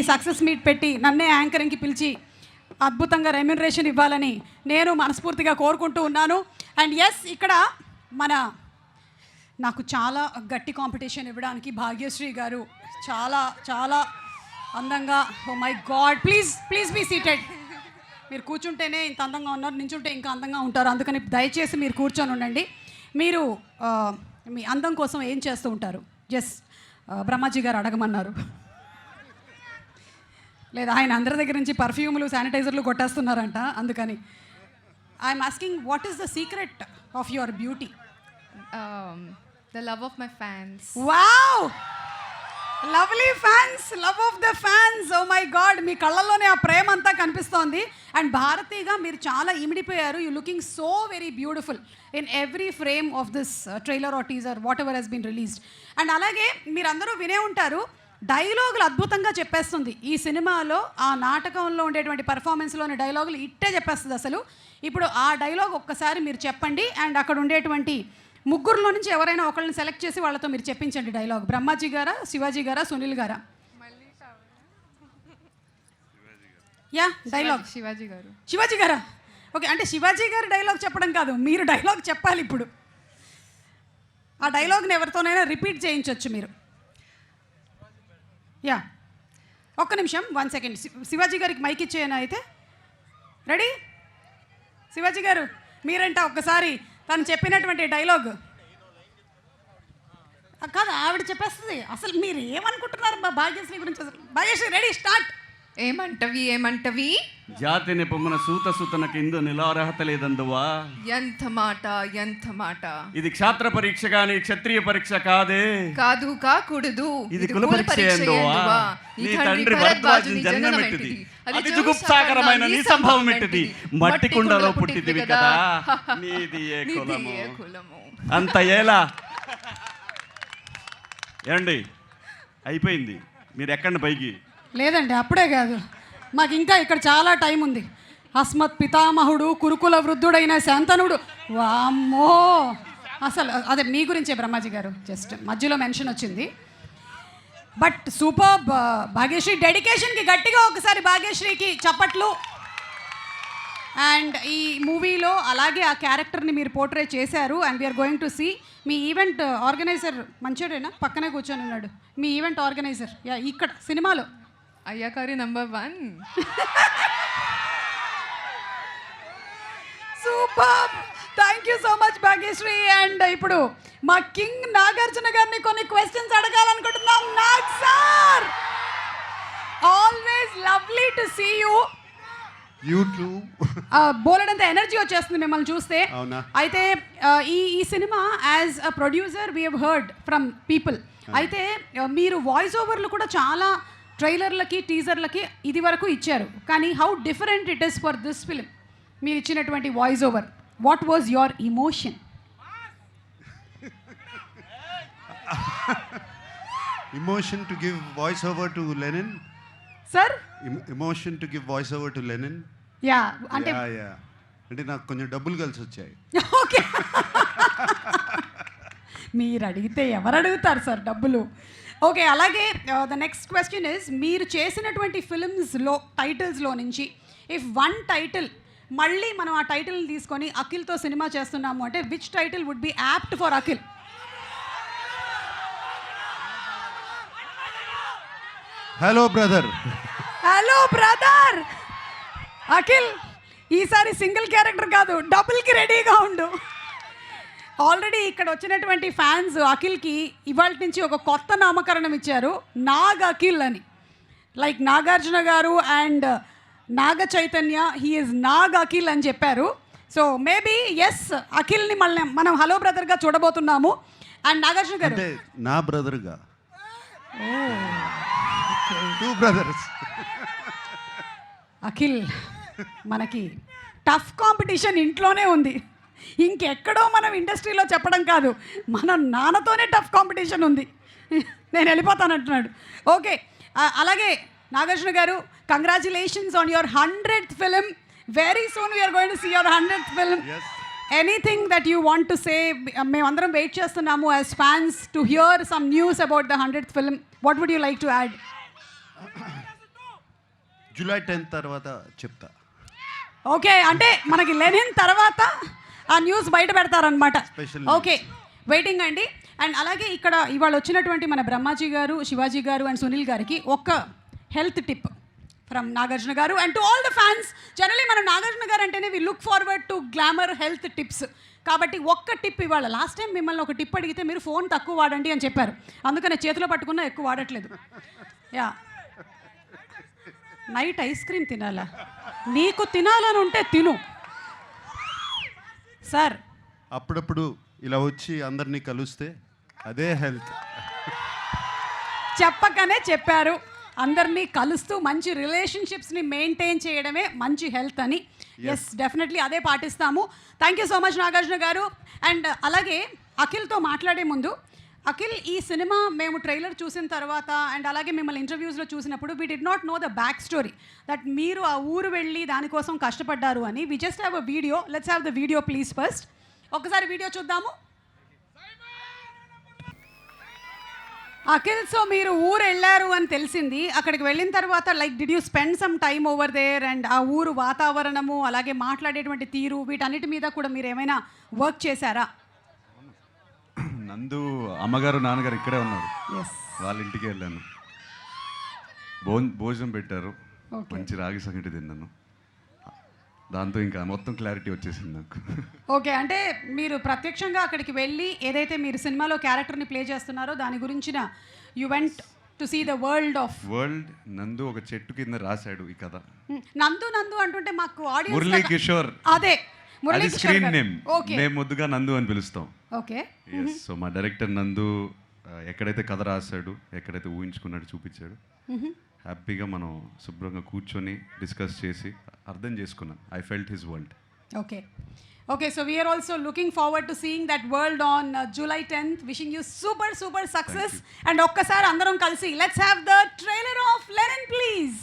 Success meet పెట్టి నన్నే యాంకరింగ్కి పిలిచి అద్భుతంగా రెమ్యునరేషన్ ఇవ్వాలని నేను మనస్ఫూర్తిగా కోరుకుంటూ ఉన్నాను. అండ్ ఎస్, ఇక్కడ నాకు చాలా గట్టి కాంపిటీషన్ ఇవ్వడానికి భాగ్యశ్రీ గారు చాలా చాలా అందంగా, oh my god, please be seated. మీరు కూర్చుంటేనే ఇంత అందంగా ఉన్నారు, నించుంటే ఇంకా అందంగా ఉంటారు, అందుకని దయచేసి మీరు కూర్చొని ఉండండి. మీరు మీ అందం కోసం ఏం చేస్తూ ఉంటారు? జస్ట్ బ్రహ్మాజీ గారు అడగమన్నారు. లేదా ఆయన అందరి దగ్గర నుంచి పర్ఫ్యూమ్లు శానిటైజర్లు కొట్టేస్తున్నారంట, అందుకని I'm asking, what is the secret of your beauty? The love of my fans. Wow! Lovely fans, love of the fans. Oh my God, మీ కళ్ళల్లోనే ఆ ప్రేమ అంతా కనిపిస్తోంది. అండ్ భారతీగా మీరు చాలా ఇమిడిపోయారు. You looking so very beautiful in every frame of this trailer or teaser, whatever has been released. And అలాగే మీరందరూ వినే ఉంటారు, డైలాగులు అద్భుతంగా చెప్పేస్తుంది ఈ సినిమాలో. ఆ నాటకంలో ఉండేటువంటి పర్ఫార్మెన్స్లోని డైలాగులు ఇట్టే చెప్పేస్తుంది అసలు. ఇప్పుడు ఆ డైలాగ్ ఒక్కసారి మీరు చెప్పండి, అండ్ అక్కడ ఉండేటువంటి ముగ్గురులో నుంచి ఎవరైనా ఒకళ్ళని సెలెక్ట్ చేసి వాళ్ళతో మీరు చెప్పించండి డైలాగ్. బ్రహ్మాజీ గారా, శివాజీ గారా, సునీల్ గారా? యా, డైలాగ్ శివాజీ గారా? ఓకే, అంటే శివాజీ గారు డైలాగ్ చెప్పడం కాదు, మీరు డైలాగ్ చెప్పాలి ఇప్పుడు. ఆ డైలాగ్ని ఎవరితోనైనా రిపీట్ చేయించవచ్చు మీరు. యా, ఒక్క నిమిషం, 1 సెకండ్. శివాజీ గారికి మైక్ ఇచ్చేయనా అయితే? రెడీ? శివాజీ గారు మీరంట ఒక్కసారి తను చెప్పినటువంటి డైలాగ్. కాదు, ఆవిడ చెప్పేస్తుంది. అసలు మీరు ఏమనుకుంటున్నారు భాగ్యశ్రీ గురించి? Bhagyashree, ready, start. ఏమంటవి జాతిని పొమ్మన సూతన కింద నిలార్హత లేదందువా. ఎంత మాట. ఇది క్షాత్ర పరీక్ష గాని క్షత్రియ పరీక్ష కాదు కాకూడదు. ఇది కుల పరీక్ష ఎందువా. నీ తండ్రి భరద్వాజుని జన్మమెట్టిది, అది జుగుప్సాకరమైన నీ సంభవం ఎట్టిది. మట్టి కుండలో పుట్టిదివి కదా, నీది ఏ కులము. అంత ఏలా ఏమండి? అయిపోయింది, మీరు ఎక్కండి పైకి. లేదండి, అప్పుడే కాదు, మాకు ఇంకా ఇక్కడ చాలా టైం ఉంది. అస్మత్ పితామహుడు కురుకుల వృద్ధుడైన శాంతనుడు. వామ్మో, అసలు అదే మీ గురించే బ్రహ్మాజీ గారు, జస్ట్ మధ్యలో మెన్షన్ వచ్చింది. But super. భాగ్యశ్రీ డెడికేషన్కి గట్టిగా ఒకసారి భాగ్యశ్రీకి చప్పట్లు. అండ్ ఈ మూవీలో అలాగే ఆ క్యారెక్టర్ని మీరు పోర్ట్రే చేశారు. And we're going to see. మీ ఈవెంట్ ఆర్గనైజర్ మంచోడేనా? పక్కనే కూర్చొని ఉన్నాడు మీ ఈవెంట్ ఆర్గనైజర్. యా, ఇక్కడ సినిమాలో అయ్యాకారి number 1. Super, thank you so much Bhagyashree. And ఇప్పుడు మా కింగ్ నాగార్జున గారిని కొన్ని క్వశ్చన్స్ అడగాలనుకుంటున్నాం. Nag sir, always lovely to see you. బోలెడంత ఎనర్జీ వచ్చేస్తుంది మిమ్మల్ని చూస్తే. అయితే ఈ cinema as a producer we have heard from people. అయితే మీరు వాయిస్ ఓవర్లు కూడా చాలా ట్రైలర్లకి టీజర్లకి ఇది వరకు ఇచ్చారు, కానీ how different it is for this film? మీరు ఇచ్చినటువంటి voice over, what was your emotion? Emotion to give voice over to Lenin. Sir? Emotion to give voice over to Lenin. Yeah, అంటే అంటే నాకు కొంచెం డబ్బులు కలిసి వచ్చాయి. ఓకే, మీరు అడిగితే ఎవరు అడుగుతారు సార్ డబ్బులు? ఓకే, అలాగే ద నెక్స్ట్ క్వశ్చన్ ఇస్, మీరు చేసినటువంటి ఫిల్మ్స్లో టైటిల్స్లో నుంచి ఇఫ్ వన్ టైటిల్ మళ్ళీ మనం ఆ టైటిల్ని తీసుకొని అఖిల్తో సినిమా చేస్తున్నాము అంటే which title would be apt for Akhil? Hello brother. Hello brother. Akhil, ఈసారి సింగిల్ క్యారెక్టర్ కాదు, డబుల్కి రెడీగా ఉండు. ఆల్రెడీ ఇక్కడ వచ్చినటువంటి ఫ్యాన్స్ అఖిల్కి ఇవాళ నుంచి ఒక కొత్త నామకరణం ఇచ్చారు, నాగ్ అఖిల్ అని. Like Nagarjuna garu and Naga Chaitanya, he is Nag Akhil అని చెప్పారు. సో మేబీ ఎస్, అఖిల్ని మళ్ళీ మనం హలో బ్రదర్గా చూడబోతున్నాము. అండ్ నాగార్జున గారు నా బ్రదర్గా, 2 బ్రదర్స్. అఖిల్, మనకి టఫ్ కాంపిటీషన్ ఇంట్లోనే ఉంది, ఇంకెక్కడో మనం ఇండస్ట్రీలో చెప్పడం కాదు, మన నాన్నతోనే టఫ్ కాంపిటీషన్ ఉంది. నేను వెళ్ళిపోతానంటున్నాడు. ఓకే, అలాగే Nagarjuna garu, congratulations on your 100th film. Very soon we are going to see your 100th film. Anything that you want to say? మేమందరం వెయిట్ చేస్తున్నాము as fans to hear some news about the 100th film. What would you like to add? July 10th తర్వాత చెప్తా. Okay, అంటే మనకి Lenin తర్వాత ఆ news బయట పెడతారనమాట. Special ఓకే, వెయిటింగ్ అండి. అండ్ అలాగే ఇక్కడ ఇవాళ వచ్చినటువంటి మన బ్రహ్మాజీ గారు, శివాజీ గారు అండ్ సునీల్ గారికి ఒక health tip from Nagarjuna garu and to all the fans. Generally మనం నాగార్జున గారు అంటేనే we look forward to glamour health tips. కాబట్టి ఒక్క టిప్ ఇవాళ. లాస్ట్ టైం మిమ్మల్ని ఒక టిప్ అడిగితే మీరు ఫోన్ తక్కువ వాడండి అని చెప్పారు, అందుకని చేతిలో పట్టుకున్నా ఎక్కువ వాడట్లేదు. యా, నైట్ ఐస్ క్రీమ్ తినాలా? నీకు తినాలని ఉంటే తిను సార్. అప్పుడప్పుడు ఇలా వచ్చి అందరినీ కలుస్తే అదే హెల్త్. చెప్పకనే చెప్పారు, అందరినీ కలుస్తూ మంచి రిలేషన్షిప్స్ని మెయింటైన్ చేయడమే మంచి హెల్త్ అని. ఎస్, డెఫినెట్లీ అదే పాటిస్తాము. Thank you so much Nagarjuna garu. And అలాగే అఖిల్తో మాట్లాడే ముందు, అఖిల్, ఈ సినిమా మేము ట్రైలర్ చూసిన తర్వాత అండ్ అలాగే మిమ్మల్ని ఇంటర్వ్యూస్లో చూసినప్పుడు we did not know the back story that మీరు ఆ ఊరు వెళ్ళి దానికోసం కష్టపడ్డారు అని. We just have a video. Let's have the video please first. ఒకసారి వీడియో చూద్దాము. అఖిల్, సో మీరు ఊరు వెళ్ళారు అని తెలిసింది. అక్కడికి వెళ్ళిన తర్వాత like did you spend some time over there and ఆ ఊరు వాతావరణము అలాగే మాట్లాడేటువంటి తీరు వీటన్నిటి మీద కూడా మీరు ఏమైనా వర్క్ చేశారా? నందు అమ్మగారు నాన్నగారు ఇక్కడే ఉన్నారు, ఎస్. వాళ్ళ ఇంటికి వెళ్ళాను. భోజనం పెట్టారు, మంచి రాగి సంగటి తిన్నాను. దాంతో ఇంకా మొత్తం క్లారిటీ వచ్చేసింది నాకు. ఓకే, అంటే మీరు ప్రత్యక్షంగా అక్కడికి వెళ్ళి ఏదైతే మీరు సినిమాలో క్యారెక్టర్ని ప్లే చేస్తున్నారో దాని గురించిన you went to see the world. నందు ఒక చెట్టు కింద రాశాడు ఈ కథ. నందు నందు అంటుంటే మాకు ఆడియన్స్ మురళీ కిషోర్, అదే అది స్క్రీన్ నేమ్. ఓకే, మేము ముద్దుగా నందు అని పిలుస్తాం. ఓకే. సో మా డైరెక్టర్ నందు ఎక్కడైతే కథ రాశాడు, ఎక్కడైతే ఊహించుకున్నాడు చూపించాడు. హ్యాపీగా మనం శుభ్రంగా కూర్చొని డిస్కస్ చేసి అర్థం చేసుకున్నాను. I felt his world. Okay, okay. So we are also looking forward to seeing that world on July 10th. Wishing you super super success. And ఒక్కసారి అందరం కలిసి let's have the trailer of Lenin please.